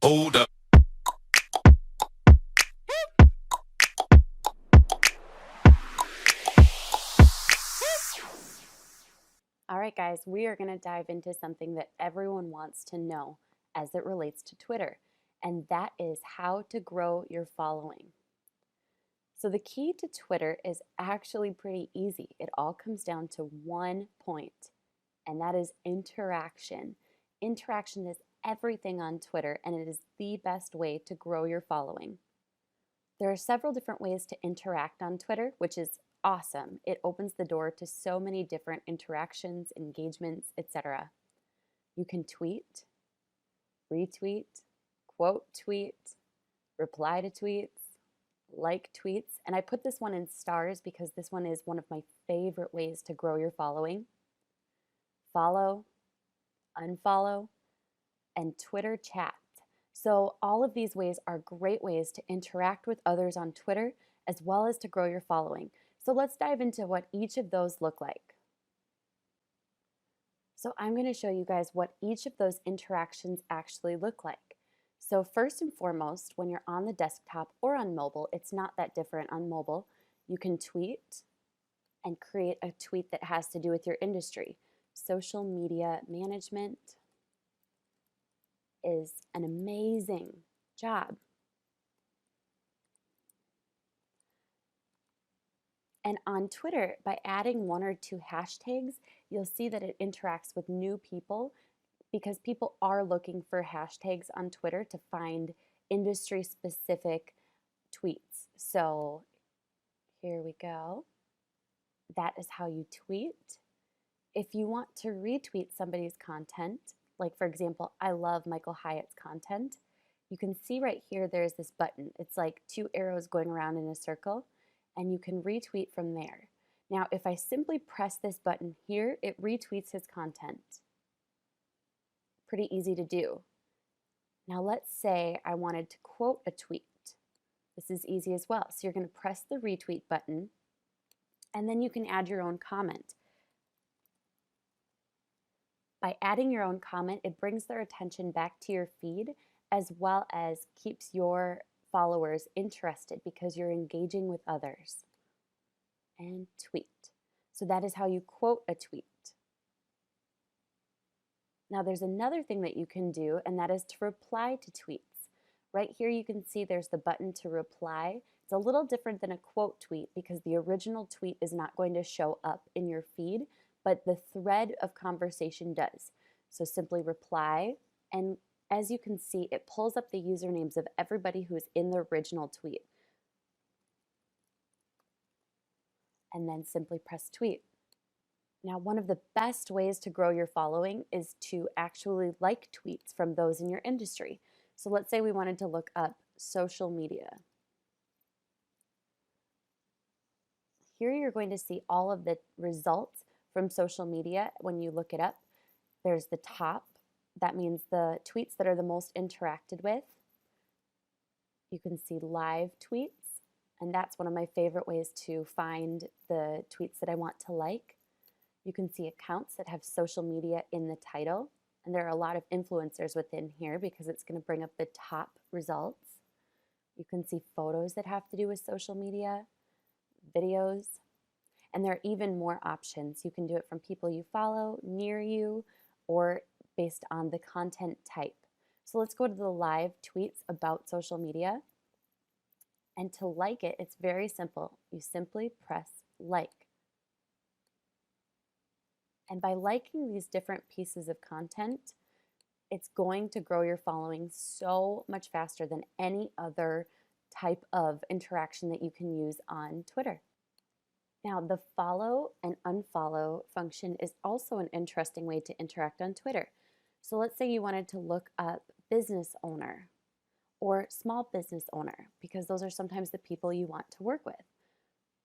Hold up. All right, guys, we are going to dive into something that everyone wants to know as it relates to Twitter, and that is how to grow your following. So, the key to Twitter is actually pretty easy. It all comes down to one point, and that is interaction. Interaction is everything on Twitter, and it is the best way to grow your following. There are several different ways to interact on Twitter, which is awesome. It opens the door to so many different interactions, engagements, etc. You can tweet, retweet, quote tweet, reply to tweets, like tweets, and I put this one in stars because this one is one of my favorite ways to grow your following. Follow, unfollow, and Twitter chat. So all of these ways are great ways to interact with others on Twitter as well as to grow your following. So let's dive into what each of those look like. So I'm going to show you guys what each of those interactions actually look like. So first and foremost, when you're on the desktop or on mobile, it's not that different on mobile. You can tweet and create a tweet that has to do with your industry. Social media management is an amazing job. And on Twitter, by adding one or two hashtags, you'll see that it interacts with new people because people are looking for hashtags on Twitter to find industry specific tweets. So here we go. That is how you tweet. If you want to retweet somebody's content, like for example, I love Michael Hyatt's content, you can see right here there's this button. It's like two arrows going around in a circle, and you can retweet from there. Now, if I simply press this button here, it retweets his content. Pretty easy to do. Now, let's say I wanted to quote a tweet. This is easy as well. So you're going to press the retweet button, and then you can add your own comment. By adding your own comment, it brings their attention back to your feed as well as keeps your followers interested because you're engaging with others. And tweet. So that is how you quote a tweet. Now there's another thing that you can do, and that is to reply to tweets. Right here you can see there's the button to reply. It's a little different than a quote tweet because the original tweet is not going to show up in your feed, but the thread of conversation does. So simply reply, and as you can see, it pulls up the usernames of everybody who is in the original tweet. And then simply press tweet. Now, one of the best ways to grow your following is to actually like tweets from those in your industry. So let's say we wanted to look up social media. Here you're going to see all of the results from social media when you look it up. There's the top. That means the tweets that are the most interacted with. You can see live tweets, and that's one of my favorite ways to find the tweets that I want to like. You can see accounts that have social media in the title, and there are a lot of influencers within here because it's going to bring up the top results. You can see photos that have to do with social media, videos, and there are even more options. You can do it from people you follow, near you, or based on the content type. So let's go to the live tweets about social media. And to like it, it's very simple. You simply press like. And by liking these different pieces of content, it's going to grow your following so much faster than any other type of interaction that you can use on Twitter. Now, the follow and unfollow function is also an interesting way to interact on Twitter. So let's say you wanted to look up business owner or small business owner, because those are sometimes the people you want to work with.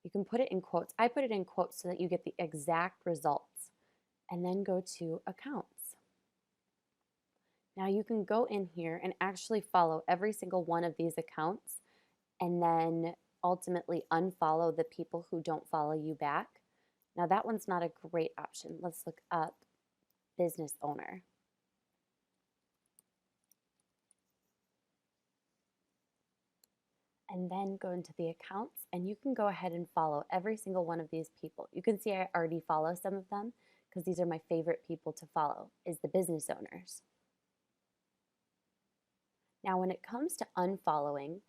You can put it in quotes. I put it in quotes so that you get the exact results, and then go to accounts. Now you can go in here and actually follow every single one of these accounts and then ultimately unfollow the people who don't follow you back. Now that one's not a great option. Let's look up business owner. and then go into the accounts, and you can go ahead and follow every single one of these people. You can see I already follow some of them because these are my favorite people to follow, is the business owners. Now, when it comes to unfollowing,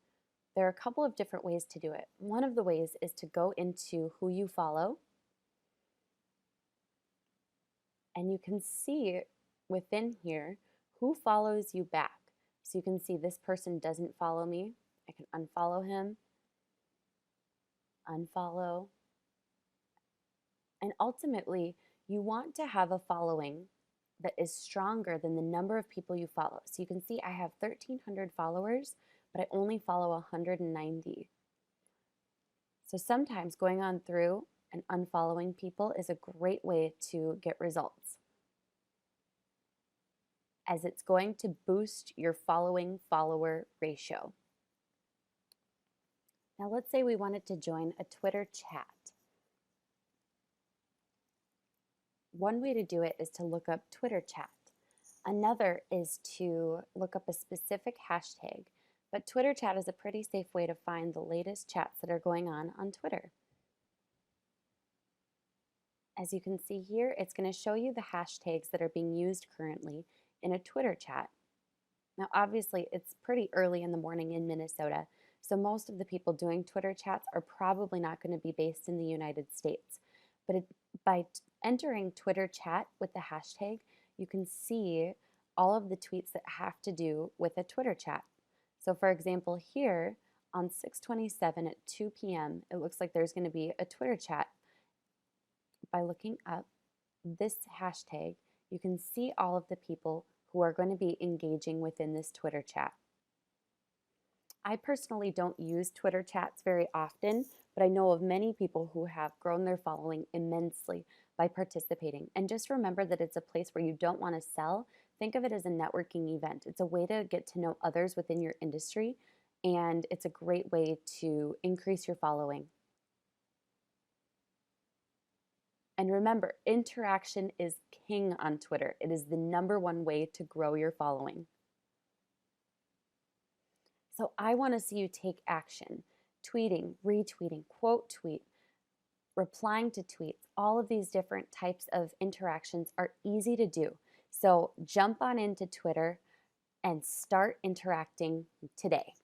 there are a couple of different ways to do it. One of the ways is to go into who you follow, and you can see within here who follows you back. So you can see this person doesn't follow me. I can unfollow him, unfollow. And ultimately, you want to have a following that is stronger than the number of people you follow. So you can see I have 1,300 followers, but I only follow 190. So sometimes going on through and unfollowing people is a great way to get results, as it's going to boost your following follower ratio. Now let's say we wanted to join a Twitter chat. One way to do it is to look up Twitter chat. Another is to look up a specific hashtag, but Twitter chat is a pretty safe way to find the latest chats that are going on Twitter. As you can see here, it's going to show you the hashtags that are being used currently in a Twitter chat. Now, obviously, it's pretty early in the morning in Minnesota, so most of the people doing Twitter chats are probably not going to be based in the United States. But by entering Twitter chat with the hashtag, you can see all of the tweets that have to do with a Twitter chat. So for example, here on 6/27 at 2 p.m., it looks like there's going to be a Twitter chat. By looking up this hashtag, you can see all of the people who are going to be engaging within this Twitter chat. I personally don't use Twitter chats very often, but I know of many people who have grown their following immensely by participating. And just remember that it's a place where you don't want to sell. Think of it as a networking event. It's a way to get to know others within your industry, and it's a great way to increase your following. And remember, interaction is king on Twitter. It is the #1 way to grow your following. So I want to see you take action. Tweeting, retweeting, quote tweet, replying to tweets, all of these different types of interactions are easy to do. So jump on into Twitter and start interacting today.